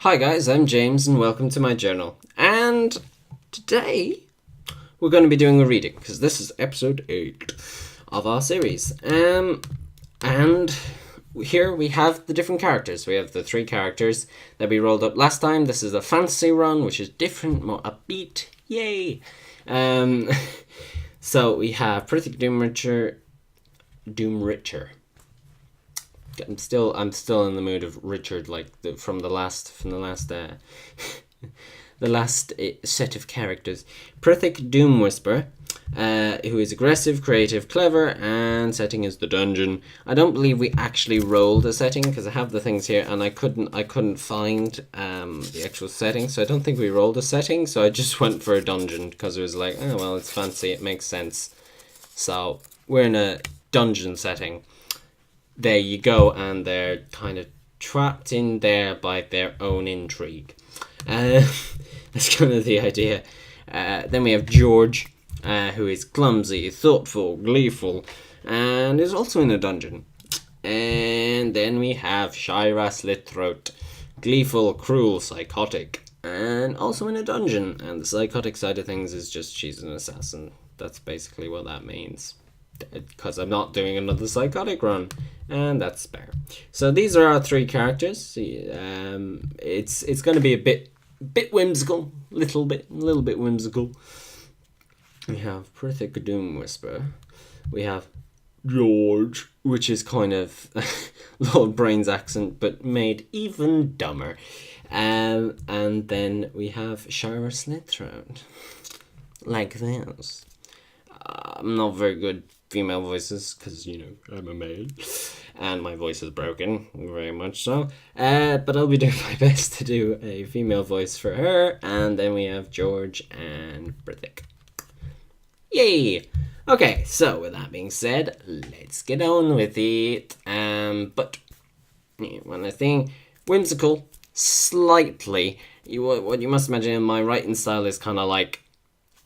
Hi guys, I'm James and welcome to my journal. And today we're going to be doing a reading because this is episode 8 of our series. And here we have the different characters. We have the 3 characters that we rolled up last time. This is a fantasy run, which is different, more upbeat. Yay! So we have Prithik Doomricher. I'm still in the mood of Richard, like from the last the last set of characters. Prithik Doomwhisper, who is aggressive, creative, clever, and setting is the dungeon. I don't believe we actually rolled a setting because I have the things here and I couldn't find the actual setting, so I don't think we rolled a setting. So I just went for a dungeon because it was like, oh well, it's fancy, it makes sense. So we're in a dungeon setting. There you go, and they're kind of trapped in there by their own intrigue. That's kind of the idea. Then we have George, who is clumsy, thoughtful, gleeful, and is also in a dungeon. And then we have Shira Slitthroat, gleeful, cruel, psychotic, and also in a dungeon. And the psychotic side of things is just she's an assassin. That's basically what that means. Because I'm not doing another psychotic run, and that's fair. So these are our 3 characters. It's going to be a bit whimsical, a little bit whimsical. We have Prithik Doomwhisper. We have George, which is kind of Lord Brain's accent, but made even dumber. And then we have Shira Slitthroat, like this. I'm not very good female voices because, I'm a male and my voice is broken, very much so. But I'll be doing my best to do a female voice for her. And then we have George and Prithik. Yay! Okay, so with that being said, let's get on with it. But when I think whimsical, slightly, what you must imagine my writing style is kind of like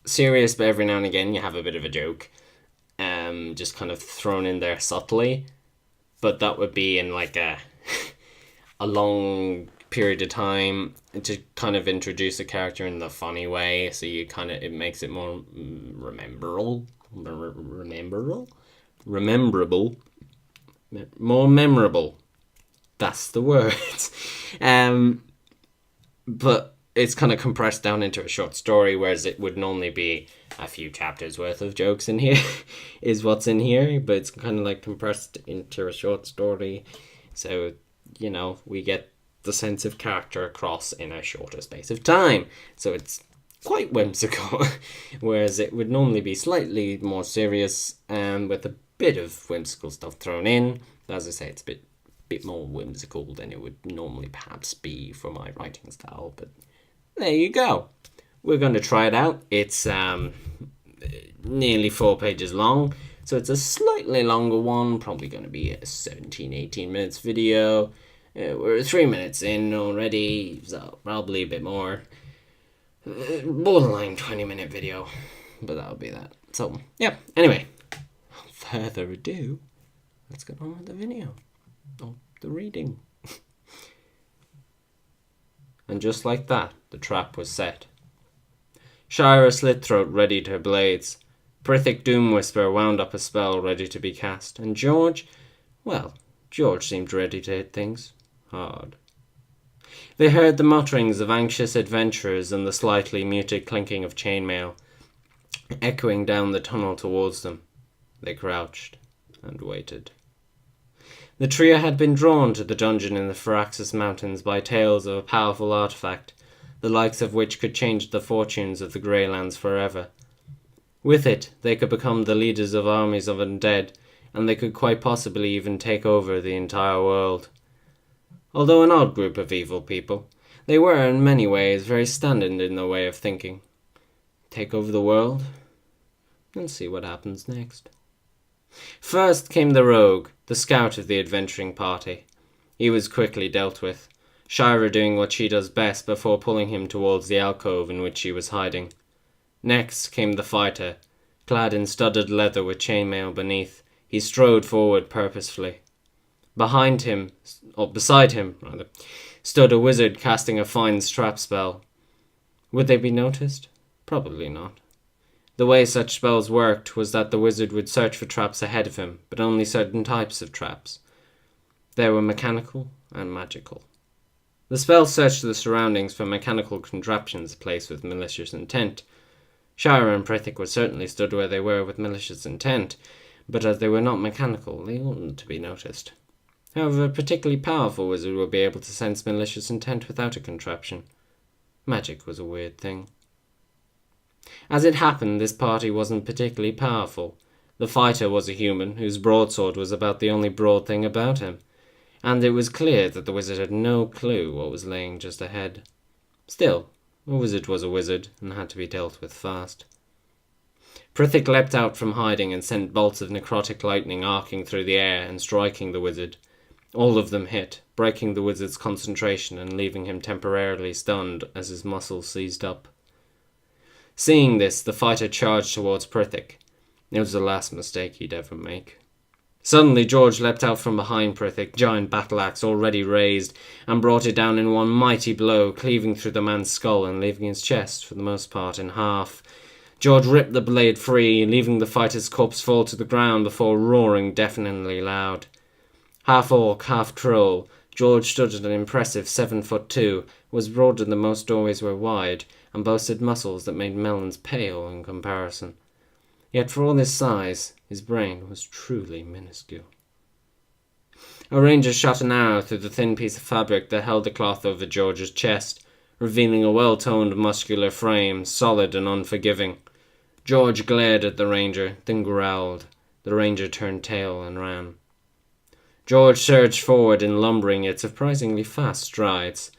serious, but every now and again you have a bit of a joke, just kind of thrown in there subtly, but that would be in like a long period of time to kind of introduce a character in the funny way, so it makes it more rememberable, more memorable. That's the word. But it's kind of compressed down into a short story, whereas it would normally be a few chapters worth of jokes in here, is what's in here, but it's kind of like compressed into a short story. So, we get the sense of character across in a shorter space of time. So it's quite whimsical, whereas it would normally be slightly more serious, with a bit of whimsical stuff thrown in. As I say, it's a bit more whimsical than it would normally perhaps be for my writing style, but there you go. We're going to try it out. It's nearly 4 pages long, so it's a slightly longer one, probably going to be a 17-18 minutes video. We're 3 minutes in already, so probably a bit more. Borderline 20-minute video, but that'll be that. So, yeah, anyway, without further ado, let's get on with the video. Oh, the reading. And just like that, the trap was set. Shira Slitthroat readied her blades. Prithik Doomwhisper wound up a spell ready to be cast. And George seemed ready to hit things hard. They heard the mutterings of anxious adventurers and the slightly muted clinking of chainmail, echoing down the tunnel towards them. They crouched and waited. The trio had been drawn to the dungeon in the Firaxis Mountains by tales of a powerful artifact, the likes of which could change the fortunes of the Greylands forever. With it, they could become the leaders of armies of undead, and they could quite possibly even take over the entire world. Although an odd group of evil people, they were in many ways very standard in their way of thinking. Take over the world, and see what happens next. First came the rogue, the scout of the adventuring party. He was quickly dealt with, Shira doing what she does best before pulling him towards the alcove in which she was hiding. Next came the fighter, clad in studded leather with chainmail beneath. He strode forward purposefully. Beside him, stood a wizard casting a fine trap spell. Would they be noticed? Probably not. The way such spells worked was that the wizard would search for traps ahead of him, but only certain types of traps. There were mechanical and magical. The spell searched the surroundings for mechanical contraptions placed with malicious intent. Shire and Prithik would certainly stood where they were with malicious intent, but as they were not mechanical, they oughtn't to be noticed. However, a particularly powerful wizard would be able to sense malicious intent without a contraption. Magic was a weird thing. As it happened, this party wasn't particularly powerful. The fighter was a human, whose broadsword was about the only broad thing about him, and it was clear that the wizard had no clue what was laying just ahead. Still, a wizard was a wizard, and had to be dealt with fast. Prithik leapt out from hiding and sent bolts of necrotic lightning arcing through the air and striking the wizard. All of them hit, breaking the wizard's concentration and leaving him temporarily stunned as his muscles seized up. Seeing this, the fighter charged towards Prithik. It was the last mistake he'd ever make. Suddenly George leapt out from behind Prithik, giant battle-axe already raised, and brought it down in one mighty blow, cleaving through the man's skull and leaving his chest, for the most part, in half. George ripped the blade free, leaving the fighter's corpse fall to the ground before roaring deafeningly loud. Half orc, half troll, George stood at an impressive 7'2", was broader than most doorways were wide, and boasted muscles that made melons pale in comparison. Yet for all his size, his brain was truly minuscule. A ranger shot an arrow through the thin piece of fabric that held the cloth over George's chest, revealing a well-toned muscular frame, solid and unforgiving. George glared at the ranger, then growled. The ranger turned tail and ran. George surged forward in lumbering yet surprisingly fast strides.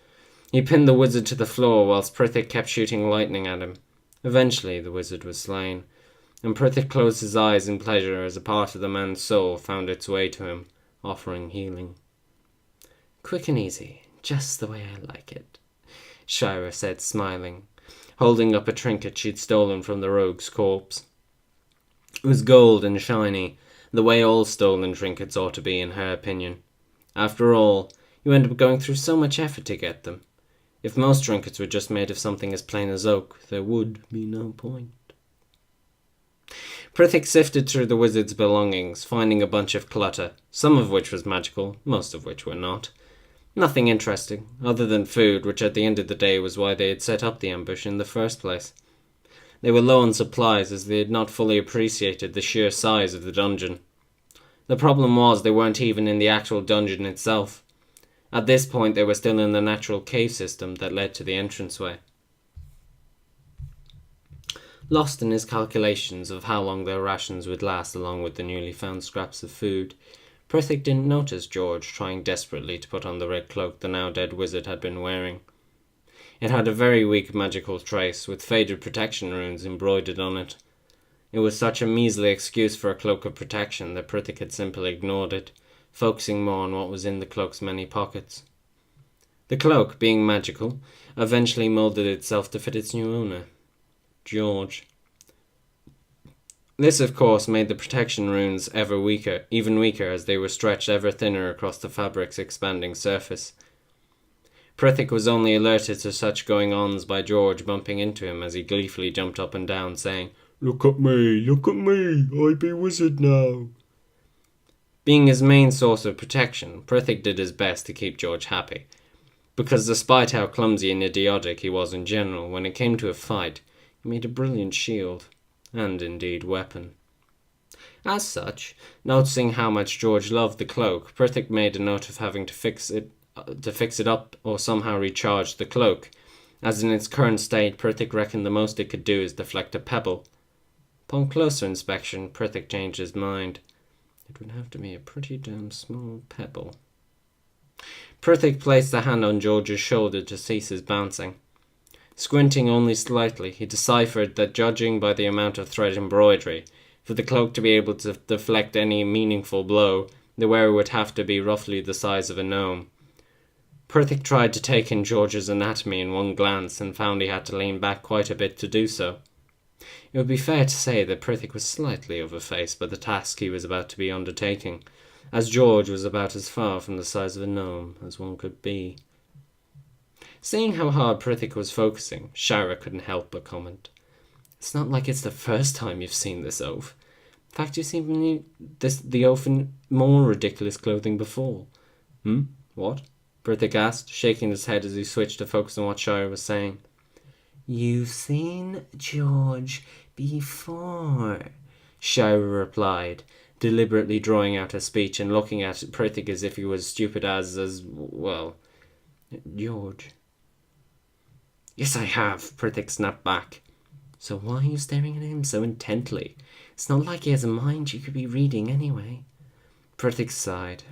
He pinned the wizard to the floor whilst Prithik kept shooting lightning at him. Eventually the wizard was slain, and Prithik closed his eyes in pleasure as a part of the man's soul found its way to him, offering healing. "Quick and easy, just the way I like it," Shira said, smiling, holding up a trinket she'd stolen from the rogue's corpse. It was gold and shiny, the way all stolen trinkets ought to be in her opinion. After all, you end up going through so much effort to get them. If most trinkets were just made of something as plain as oak, there would be no point. Prithik sifted through the wizard's belongings, finding a bunch of clutter, some of which was magical, most of which were not. Nothing interesting, other than food, which at the end of the day was why they had set up the ambush in the first place. They were low on supplies as they had not fully appreciated the sheer size of the dungeon. The problem was they weren't even in the actual dungeon itself. At this point they were still in the natural cave system that led to the entranceway. Lost in his calculations of how long their rations would last along with the newly found scraps of food, Prithik didn't notice George trying desperately to put on the red cloak the now dead wizard had been wearing. It had a very weak magical trace, with faded protection runes embroidered on it. It was such a measly excuse for a cloak of protection that Prithik had simply ignored it, focusing more on what was in the cloak's many pockets. The cloak, being magical, eventually moulded itself to fit its new owner, George. This, of course, made the protection runes even weaker as they were stretched ever thinner across the fabric's expanding surface. Prithik was only alerted to such going-ons by George bumping into him as he gleefully jumped up and down, saying, look at me, I be wizard now." Being his main source of protection, Prithik did his best to keep George happy, because despite how clumsy and idiotic he was in general, when it came to a fight, he made a brilliant shield, and indeed weapon. As such, noticing how much George loved the cloak, Prithik made a note of having to fix it up or somehow recharge the cloak, as in its current state Prithik reckoned the most it could do is deflect a pebble. Upon closer inspection, Prithik changed his mind. It would have to be a pretty damn small pebble. Prithik placed a hand on George's shoulder to cease his bouncing. Squinting only slightly, he deciphered that judging by the amount of thread embroidery, for the cloak to be able to deflect any meaningful blow, the wearer would have to be roughly the size of a gnome. Prithik tried to take in George's anatomy in one glance and found he had to lean back quite a bit to do so. It would be fair to say that Prithik was slightly overfaced by the task he was about to be undertaking, as George was about as far from the size of a gnome as one could be. Seeing how hard Prithik was focusing, Shara couldn't help but comment. It's not like it's the first time you've seen this oaf. In fact, you've seen the oaf in more ridiculous clothing before. What? Prithik asked, shaking his head as he switched to focus on what Shira was saying. You've seen George before, Shira replied, deliberately drawing out her speech and looking at Prithik as if he was stupid as well, George. Yes, I have, Prithik snapped back. So why are you staring at him so intently? It's not like he has a mind you could be reading anyway. Prithik sighed.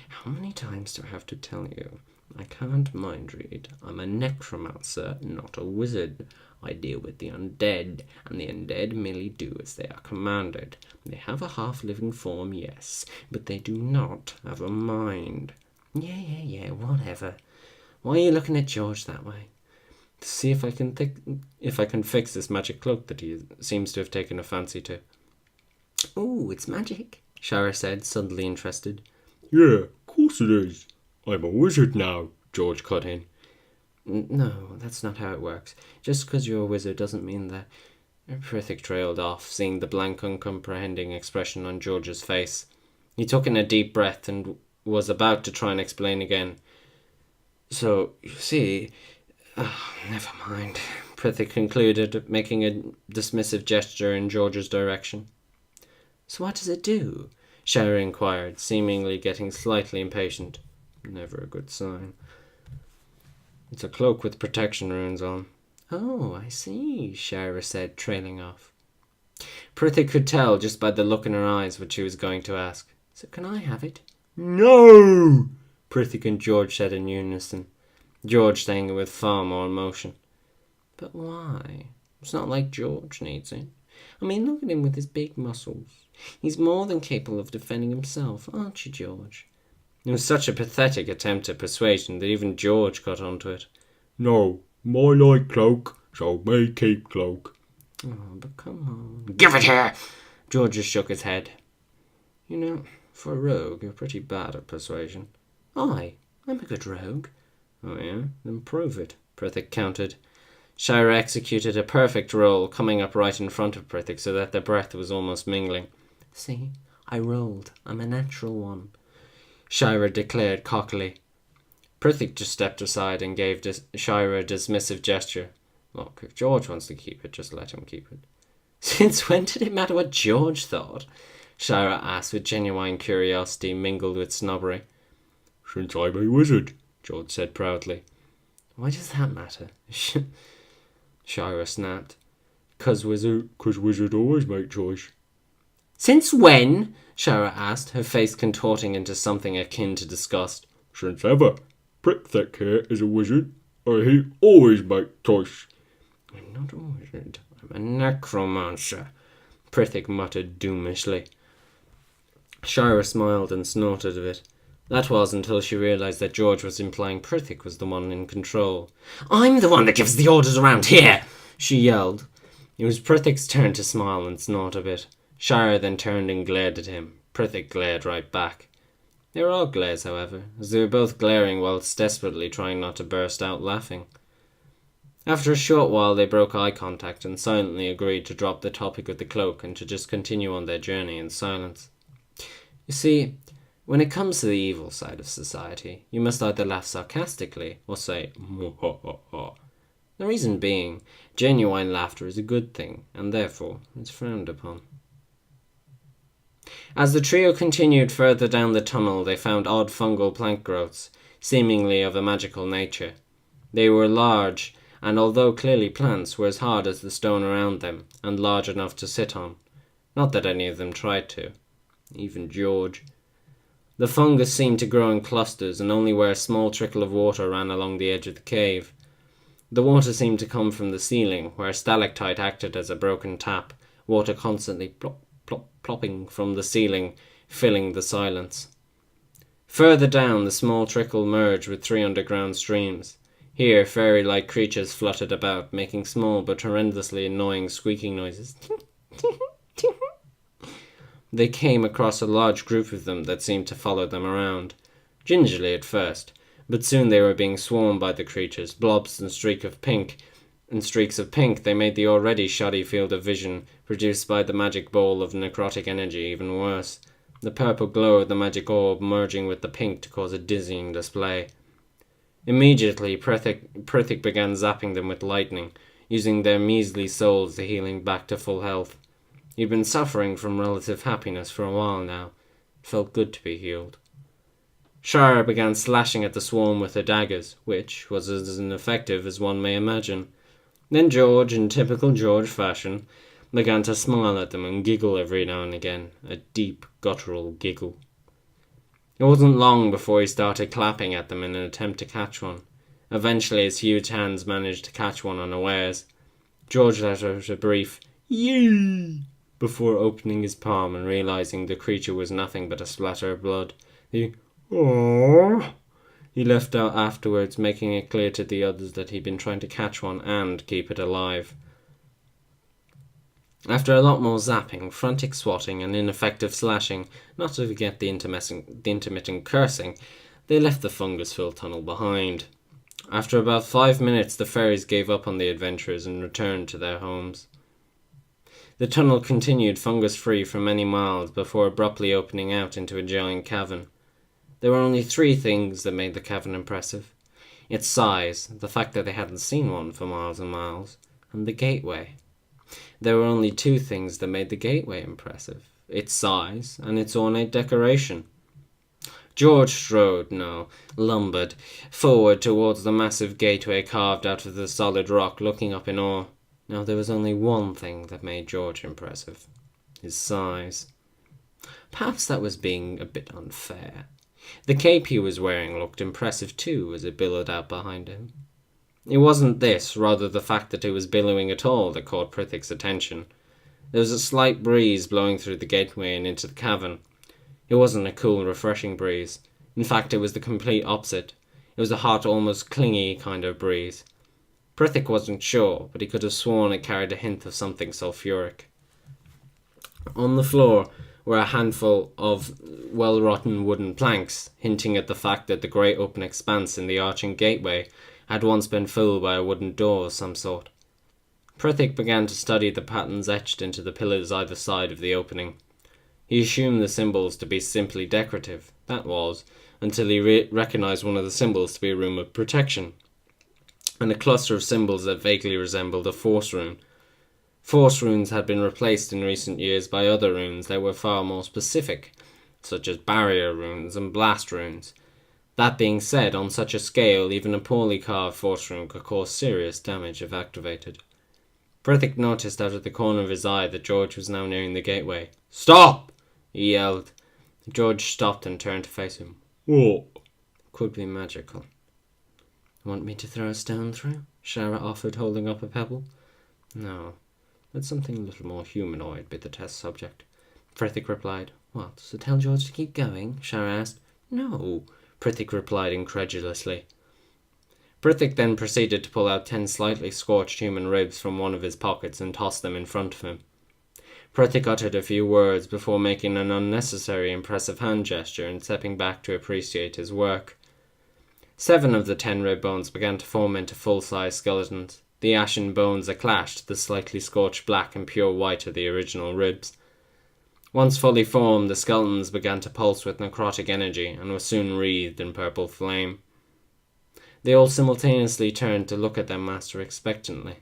How many times do I have to tell you? I can't mind read. I'm a necromancer, not a wizard. I deal with the undead, and the undead merely do as they are commanded. They have a half-living form, yes, but they do not have a mind. Yeah, whatever. Why are you looking at George that way? To see if I can fix this magic cloak that he seems to have taken a fancy to. Oh, it's magic, Shara said, suddenly interested. Yeah, of course it is. I'm a wizard now, George cut in. No, that's not how it works. Just because you're a wizard doesn't mean that... Prithik trailed off, seeing the blank, uncomprehending expression on George's face. He took in a deep breath and was about to try and explain again. So, you see... never mind, Prithik concluded, making a dismissive gesture in George's direction. So what does it do? Shara inquired, seemingly getting slightly impatient. Never a good sign. It's a cloak with protection runes on. Oh, I see, Shara said, trailing off. Prithik could tell just by the look in her eyes what she was going to ask. So can I have it? No! Prithik and George said in unison. George saying it with far more emotion. But why? It's not like George needs it. I mean, look at him with his big muscles. He's more than capable of defending himself, aren't you, George? It was such a pathetic attempt at persuasion that even George got onto it. No, my like cloak, so may keep cloak. Oh, but come on. Give it here! George just shook his head. You know, for a rogue, you're pretty bad at persuasion. I'm a good rogue. Oh yeah? Then prove it, Prithik countered. Shira executed a perfect roll, coming up right in front of Prithik so that their breath was almost mingling. See, I rolled. I'm a natural one, Shira declared cockily. Prithik just stepped aside and gave Shira a dismissive gesture. Look, if George wants to keep it, just let him keep it. Since when did it matter what George thought? Shira asked with genuine curiosity mingled with snobbery. Since I'm a wizard, George said proudly. Why does that matter? Shira snapped. Cause wizard always make choice. Since when? Shira asked, her face contorting into something akin to disgust. Since ever. Prithik here is a wizard, or he always make choice. I'm not a wizard. I'm a necromancer, Prithik muttered doomishly. Shira smiled and snorted a bit. That was until she realised that George was implying Prithik was the one in control. I'm the one that gives the orders around here, she yelled. It was Prithik's turn to smile and snort a bit. Shara then turned and glared at him. Prithik glared right back. They were odd glares, however, as they were both glaring whilst desperately trying not to burst out laughing. After a short while they broke eye contact and silently agreed to drop the topic of the cloak and to just continue on their journey in silence. You see, when it comes to the evil side of society, you must either laugh sarcastically or say, "Mwahaha." The reason being, genuine laughter is a good thing, and therefore it's frowned upon. As the trio continued further down the tunnel, they found odd fungal plant growths, seemingly of a magical nature. They were large, and although clearly plants, were as hard as the stone around them, and large enough to sit on. Not that any of them tried to. Even George. The fungus seemed to grow in clusters, and only where a small trickle of water ran along the edge of the cave. The water seemed to come from the ceiling, where a stalactite acted as a broken tap, water constantly plop, plop, plopping from the ceiling, filling the silence. Further down, the small trickle merged with 3 underground streams. Here, fairy-like creatures fluttered about, making small but horrendously annoying squeaking noises. They came across a large group of them that seemed to follow them around, gingerly at first, But soon they were being swarmed by the creatures, blobs and streaks of pink. They made the already shoddy field of vision produced by the magic ball of necrotic energy even worse, the purple glow of the magic orb merging with the pink to cause a dizzying display. Immediately, Prithik began zapping them with lightning, using their measly souls to heal him back to full health. He'd been suffering from relative happiness for a while now. It felt good to be healed. Shara began slashing at the swarm with her daggers, which was as ineffective as one may imagine. Then George, in typical George fashion, began to smile at them and giggle every now and again, a deep, guttural giggle. It wasn't long before he started clapping at them in an attempt to catch one. Eventually his huge hands managed to catch one unawares. George let out a brief "Yee!" before opening his palm and realizing the creature was nothing but a splatter of blood. The "Aww" he left out afterwards, making it clear to the others that he'd been trying to catch one and keep it alive. After a lot more zapping, frantic swatting, and ineffective slashing, not to forget the intermittent cursing, they left the fungus-filled tunnel behind. After about 5 minutes, the fairies gave up on the adventurers and returned to their homes. The tunnel continued fungus-free for many miles before abruptly opening out into a giant cavern. There were only 3 things that made the cavern impressive: its size, the fact that they hadn't seen one for miles and miles, and the gateway. There were only 2 things that made the gateway impressive: its size and its ornate decoration. George lumbered forward towards the massive gateway carved out of the solid rock, looking up in awe. Now there was only one thing that made George impressive: his size. Perhaps that was being a bit unfair. The cape he was wearing looked impressive too as it billowed out behind him. It wasn't this, rather the fact that it was billowing at all, that caught Prithik's attention. There was a slight breeze blowing through the gateway and into the cavern. It wasn't a cool, refreshing breeze. In fact, it was the complete opposite. It was a hot, almost clingy kind of breeze. Prithik wasn't sure, but he could have sworn it carried a hint of something sulphuric. On the floor were a handful of well-rotten wooden planks, hinting at the fact that the great open expanse in the arching gateway had once been filled by a wooden door of some sort. Prithik began to study the patterns etched into the pillars either side of the opening. He assumed the symbols to be simply decorative, that was, until he recognized one of the symbols to be a rune of protection, and a cluster of symbols that vaguely resembled a force rune. Force runes had been replaced in recent years by other runes that were far more specific, such as barrier runes and blast runes. That being said, on such a scale, even a poorly carved force rune could cause serious damage if activated. Prithik noticed out of the corner of his eye that George was now nearing the gateway. "Stop!" he yelled. George stopped and turned to face him. "What?" "Could be magical." "Want me to throw a stone through?" Shara offered, holding up a pebble. "No. Let something a little more humanoid be the test subject," Prithik replied. "What, so tell George to keep going?" Shara asked. "No," Prithik replied incredulously. Prithik then proceeded to pull out 10 slightly scorched human ribs from one of his pockets and toss them in front of him. Prithik uttered a few words before making an unnecessary impressive hand gesture and stepping back to appreciate his work. 7 of the 10 rib bones began to form into full-size skeletons. The ashen bones that clashed, the slightly scorched black and pure white of the original ribs. Once fully formed, the skeletons began to pulse with necrotic energy and were soon wreathed in purple flame. They all simultaneously turned to look at their master expectantly.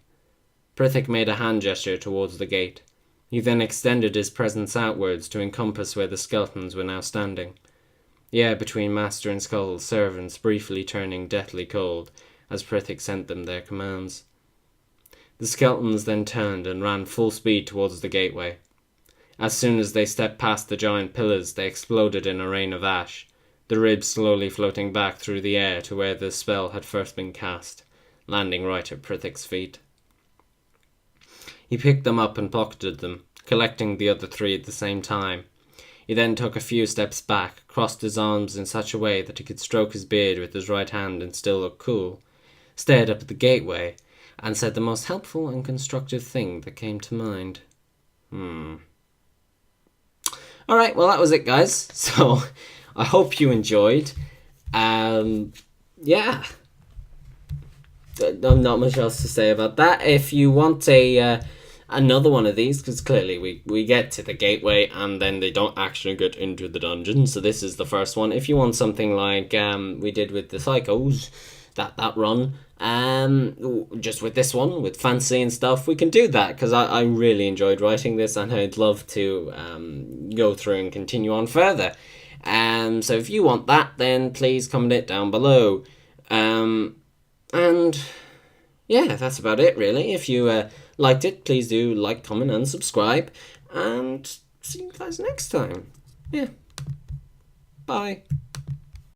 Prithik made a hand gesture towards the gate. He then extended his presence outwards to encompass where the skeletons were now standing. The air between master and skull servants briefly turning deathly cold as Prithik sent them their commands. The skeletons then turned and ran full speed towards the gateway. As soon as they stepped past the giant pillars, they exploded in a rain of ash, the ribs slowly floating back through the air to where the spell had first been cast, landing right at Prithik's feet. He picked them up and pocketed them, collecting the other 3 at the same time. He then took a few steps back, crossed his arms in such a way that he could stroke his beard with his right hand and still look cool, stared up at the gateway, and said the most helpful and constructive thing that came to mind. Alright, well that was it, guys. So, I hope you enjoyed. yeah, not much else to say about that. If you want another one of these, because clearly we get to the gateway and then they don't actually get into the dungeon, so this is the first one. If you want something like we did with the Psychos, that run, just with this one, with fancy and stuff, we can do that, because I really enjoyed writing this and I'd love to go through and continue on further. So if you want that, then please comment it down below. And yeah, that's about it, really. If you liked it, please do like, comment, and subscribe. And see you guys next time. Yeah. Bye.